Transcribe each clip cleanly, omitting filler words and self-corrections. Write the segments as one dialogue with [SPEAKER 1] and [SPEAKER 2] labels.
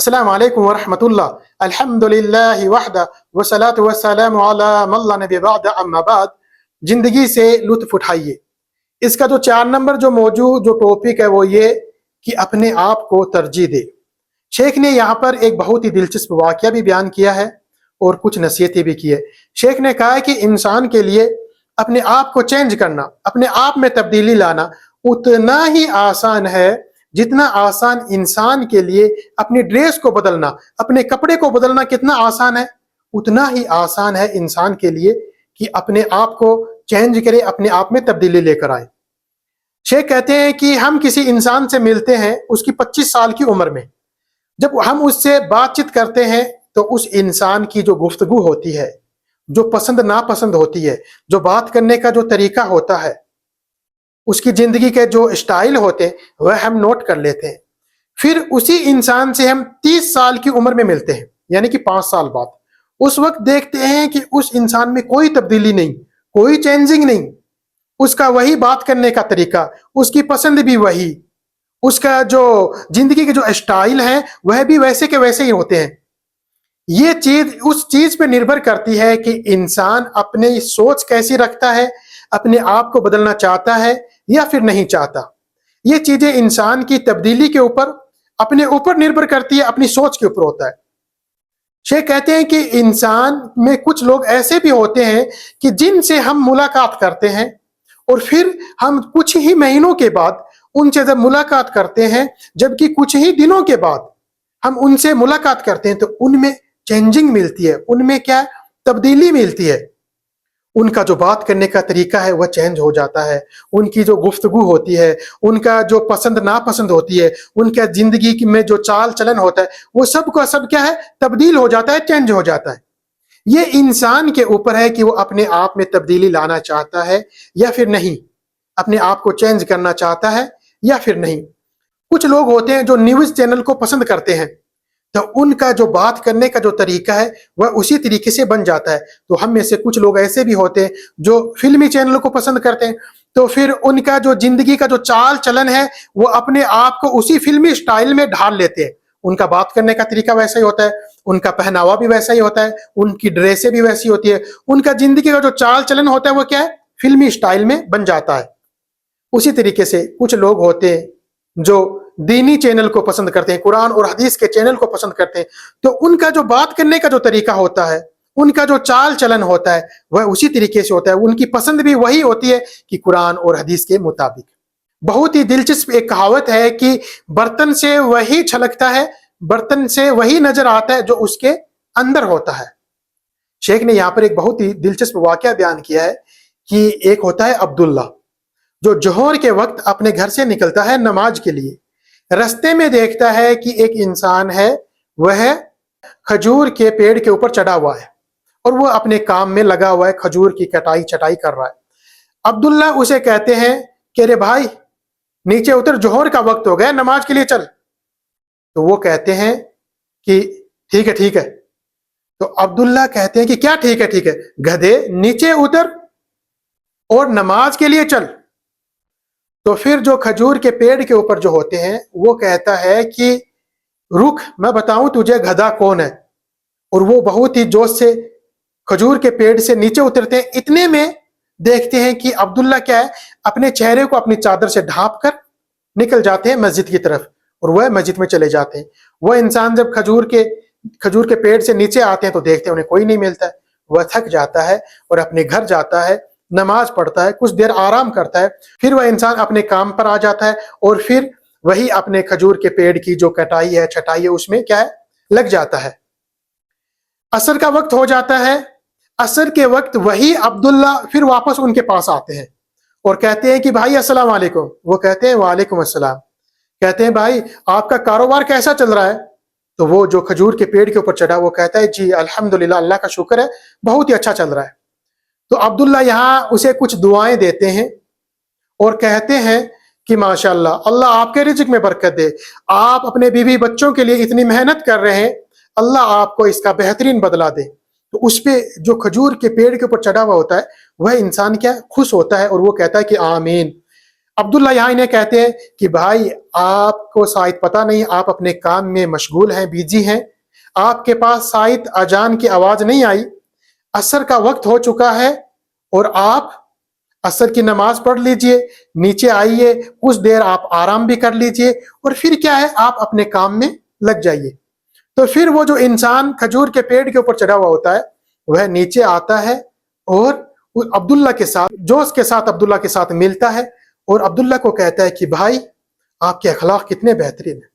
[SPEAKER 1] السلام علیکم ورحمۃ اللہ. الحمد للہ وحدہ والصلاۃ والسلام علی من لا نبی بعد اما بعد. زندگی سے لطف اٹھائیے. اس کا جو 4 نمبر جو ٹاپک ہے وہ یہ کہ اپنے آپ کو ترجیح دے. شیخ نے یہاں پر ایک بہت ہی دلچسپ واقعہ بھی بیان کیا ہے اور کچھ نصیحتیں بھی کی ہے. شیخ نے کہا ہے کہ انسان کے لیے اپنے آپ کو چینج کرنا، اپنے آپ میں تبدیلی لانا اتنا ہی آسان ہے جتنا آسان انسان کے لیے اپنی ڈریس کو بدلنا، اپنے کپڑے کو بدلنا کتنا آسان ہے، اتنا ہی آسان ہے انسان کے لیے کہ اپنے آپ کو چینج کرے، اپنے آپ میں تبدیلی لے کر آئے. شیخ کہتے ہیں کہ ہم کسی انسان سے ملتے ہیں اس کی 25 سال کی عمر میں. جب ہم اس سے بات چیت کرتے ہیں تو اس انسان کی جو گفتگو ہوتی ہے، جو پسند ناپسند ہوتی ہے، جو بات کرنے کا جو طریقہ ہوتا ہے، اس کی زندگی کے جو اسٹائل ہوتے ہیں وہ ہم نوٹ کر لیتے ہیں. پھر اسی انسان سے ہم 30 سال کی عمر میں ملتے ہیں، یعنی کہ 5 سال بعد. اس وقت دیکھتے ہیں کہ اس انسان میں کوئی تبدیلی نہیں، کوئی چینجنگ نہیں. اس کا وہی بات کرنے کا طریقہ، اس کی پسند بھی وہی، اس کا جو زندگی کے جو اسٹائل ہیں وہ بھی ویسے کے ویسے ہی ہوتے ہیں. یہ چیز اس چیز پہ نربھر کرتی ہے کہ انسان اپنی سوچ کیسی رکھتا ہے، اپنے آپ کو بدلنا چاہتا ہے یا پھر نہیں چاہتا. یہ چیزیں انسان کی تبدیلی کے اوپر، اپنے اوپر نربھر کرتی ہے، اپنی سوچ کے اوپر ہوتا ہے. شیخ کہتے ہیں کہ انسان میں کچھ لوگ ایسے بھی ہوتے ہیں کہ جن سے ہم ملاقات کرتے ہیں اور پھر ہم کچھ ہی مہینوں کے بعد ان سے جب ملاقات کرتے ہیں، جبکہ کچھ ہی دنوں کے بعد ہم ان سے ملاقات کرتے ہیں تو ان میں چینجنگ ملتی ہے، ان میں کیا تبدیلی ملتی ہے. ان کا جو بات کرنے کا طریقہ ہے وہ چینج ہو جاتا ہے، ان کی جو گفتگو ہوتی ہے، ان کا جو پسند ناپسند ہوتی ہے، ان کا زندگی میں جو چال چلن ہوتا ہے وہ سب کا سب کیا ہے، تبدیل ہو جاتا ہے، چینج ہو جاتا ہے. یہ انسان کے اوپر ہے کہ وہ اپنے آپ میں تبدیلی لانا چاہتا ہے یا پھر نہیں، اپنے آپ کو چینج کرنا چاہتا ہے یا پھر نہیں. کچھ لوگ ہوتے ہیں جو نیوز چینل کو پسند کرتے ہیں تو ان کا جو بات کرنے کا جو طریقہ ہے وہ اسی طریقے سے بن جاتا ہے. تو ہم میں سے کچھ لوگ ایسے بھی ہوتے ہیں جو فلمی چینل کو پسند کرتے ہیں تو پھر ان کا جو زندگی کا جو چال چلن ہے وہ اپنے آپ کو اسی فلمی اسٹائل میں ڈھال لیتے ہیں. ان کا بات کرنے کا طریقہ ویسا ہی ہوتا ہے، ان کا پہناوا بھی ویسا ہی ہوتا ہے، ان کی ڈریسیں بھی ویسی ہوتی ہے، ان کا زندگی کا جو چال چلن ہوتا ہے وہ کیا ہے، فلمی اسٹائل میں بن جاتا ہے. اسی طریقے سے کچھ لوگ ہوتے ہیں جو دینی چینل کو پسند کرتے ہیں، قرآن اور حدیث کے چینل کو پسند کرتے ہیں، تو ان کا جو بات کرنے کا جو طریقہ ہوتا ہے، ان کا جو چال چلن ہوتا ہے وہ اسی طریقے سے ہوتا ہے. ان کی پسند بھی وہی ہوتی ہے کہ قرآن اور حدیث کے مطابق. بہت ہی دلچسپ ایک کہاوت ہے کہ برتن سے وہی چھلکتا ہے، برتن سے وہی نظر آتا ہے جو اس کے اندر ہوتا ہے. شیخ نے یہاں پر ایک بہت ہی دلچسپ واقعہ بیان کیا ہے کہ ایک ہوتا ہے عبداللہ جو جوہر کے وقت اپنے گھر سے نکلتا ہے نماز کے لیے. رستے میں دیکھتا ہے کہ ایک انسان ہے، وہ کھجور کے پیڑ کے اوپر چڑھا ہوا ہے اور وہ اپنے کام میں لگا ہوا ہے، کھجور کی کٹائی چٹائی کر رہا ہے. عبداللہ اسے کہتے ہیں کہ رے بھائی نیچے اتر، جوہر کا وقت ہو گیا، نماز کے لیے چل. تو وہ کہتے ہیں کہ ٹھیک ہے ٹھیک ہے. تو عبداللہ کہتے ہیں کہ کیا ٹھیک ہے ٹھیک ہے، گدھے نیچے اتر اور نماز کے لیے چل. تو پھر جو کھجور کے پیڑ کے اوپر جو ہوتے ہیں وہ کہتا ہے کہ رک، میں بتاؤں تجھے گدھا کون ہے. اور وہ بہت ہی جوش سے کھجور کے پیڑ سے نیچے اترتے ہیں. اتنے میں دیکھتے ہیں کہ عبداللہ کیا ہے، اپنے چہرے کو اپنی چادر سے ڈھانپ کر نکل جاتے ہیں مسجد کی طرف اور وہ مسجد میں چلے جاتے ہیں. وہ انسان جب کھجور کے پیڑ سے نیچے آتے ہیں تو دیکھتے ہیں انہیں کوئی نہیں ملتا ہے. وہ تھک جاتا ہے اور اپنے گھر جاتا ہے، نماز پڑھتا ہے، کچھ دیر آرام کرتا ہے. پھر وہ انسان اپنے کام پر آ جاتا ہے اور پھر وہی اپنے کھجور کے پیڑ کی جو کٹائی ہے چھٹائی ہے اس میں کیا ہے لگ جاتا ہے. عصر کا وقت ہو جاتا ہے. عصر کے وقت وہی عبداللہ پھر واپس ان کے پاس آتے ہیں اور کہتے ہیں کہ بھائی السلام علیکم. وہ کہتے ہیں وعلیکم السلام. کہتے ہیں بھائی آپ کا کاروبار کیسا چل رہا ہے؟ تو وہ جو کھجور کے پیڑ کے اوپر چڑھا وہ کہتا ہے جی الحمدللہ، اللہ کا شکر ہے، بہت ہی اچھا چل رہا ہے. تو عبداللہ یہاں اسے کچھ دعائیں دیتے ہیں اور کہتے ہیں کہ ماشاءاللہ، اللہ آپ کے رزق میں برکت دے، آپ اپنے بیوی بچوں کے لیے اتنی محنت کر رہے ہیں، اللہ آپ کو اس کا بہترین بدلہ دے. تو اس پہ جو کھجور کے پیڑ کے اوپر چڑھا ہوا ہوتا ہے وہ انسان کیا خوش ہوتا ہے اور وہ کہتا ہے کہ آمین. عبداللہ یہاں انہیں کہتے ہیں کہ بھائی آپ کو شاید پتہ نہیں، آپ اپنے کام میں مشغول ہیں، بیجی ہیں، آپ کے پاس شاید اذان کی آواز نہیں آئی، عصر کا وقت ہو چکا ہے، اور آپ عصر کی نماز پڑھ لیجئے، نیچے آئیے، کچھ دیر آپ آرام بھی کر لیجئے، اور پھر کیا ہے آپ اپنے کام میں لگ جائیے۔ تو پھر وہ جو انسان کھجور کے پیڑ کے اوپر چڑھا ہوا ہوتا ہے وہ نیچے آتا ہے، اور عبداللہ کے ساتھ، جوش کے ساتھ عبداللہ کے ساتھ ملتا ہے، اور عبداللہ کو کہتا ہے کہ بھائی آپ کے اخلاق کتنے بہترین ہیں۔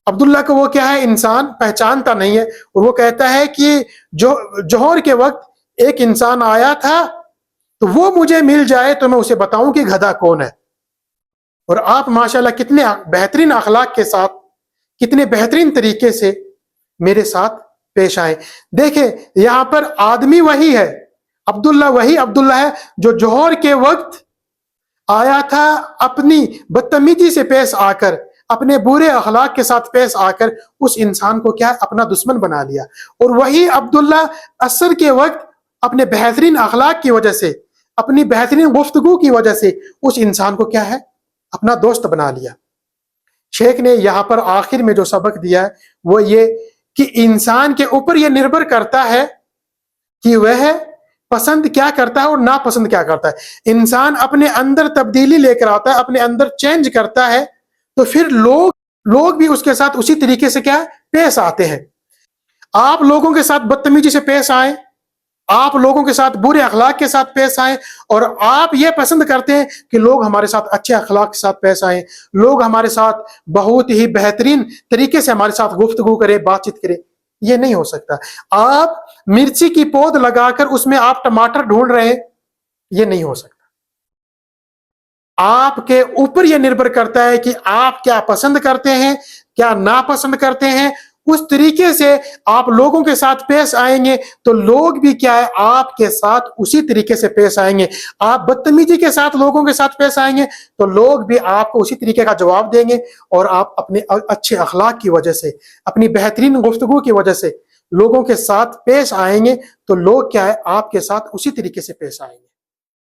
[SPEAKER 1] عبداللہ کو وہ کیا ہے، انسان پہچانتا نہیں ہے، اور وہ کہتا ہے کہ جوہر کے وقت ایک انسان آیا تھا، تو وہ مجھے مل جائے تو میں اسے بتاؤں کہ گدھا کون ہے۔ اور آپ ماشاءاللہ کتنے بہترین اخلاق کے ساتھ، کتنے بہترین طریقے سے میرے ساتھ پیش آئے۔ دیکھیں یہاں پر آدمی وہی ہے، عبداللہ وہی عبداللہ ہے جو جوہر کے وقت آیا تھا، اپنی بدتمیزی سے پیش آ کر، اپنے برے اخلاق کے ساتھ پیش آ کر اس انسان کو کیا اپنا دشمن بنا لیا، اور وہی عبداللہ عصر کے وقت اپنے بہترین اخلاق کی وجہ سے، اپنی بہترین گفتگو کی وجہ سے اس انسان کو کیا ہے اپنا دوست بنا لیا۔ شیخ نے یہاں پر آخر میں جو سبق دیا ہے وہ یہ کہ انسان کے اوپر یہ نربھر کرتا ہے کہ وہ پسند کیا کرتا ہے اور ناپسند کیا کرتا ہے۔ انسان اپنے اندر تبدیلی لے کر آتا ہے، اپنے اندر چینج کرتا ہے، تو پھر لوگ بھی اس کے ساتھ اسی طریقے سے کیا پیش آتے ہیں۔ آپ لوگوں کے ساتھ بدتمیزی سے پیش آئیں، آپ لوگوں کے ساتھ برے اخلاق کے ساتھ پیش آئیں، اور آپ یہ پسند کرتے ہیں کہ لوگ ہمارے ساتھ اچھے اخلاق کے ساتھ پیش آئیں، لوگ ہمارے ساتھ بہت ہی بہترین طریقے سے ہمارے ساتھ گفتگو کرے، بات چیت کرے۔ یہ نہیں ہو سکتا۔ آپ مرچی کی پود لگا کر اس میں آپ ٹماٹر ڈھونڈ رہے ہیں، یہ نہیں ہو سکتا۔ آپ کے اوپر یہ نربھر کرتا ہے کہ آپ کیا پسند کرتے ہیں، کیا ناپسند کرتے ہیں، اس طریقے سے آپ لوگوں کے ساتھ پیش آئیں گے تو لوگ بھی کیا ہے آپ کے ساتھ اسی طریقے سے پیش آئیں گے۔ آپ بدتمیزی کے ساتھ لوگوں کے ساتھ پیش آئیں گے تو لوگ بھی آپ کو اسی طریقے کا جواب دیں گے، اور آپ اپنے اچھے اخلاق کی وجہ سے، اپنی بہترین گفتگو کی وجہ سے لوگوں کے ساتھ پیش آئیں گے تو لوگ کیا ہے آپ کے ساتھ اسی طریقے سے پیش آئیں گے۔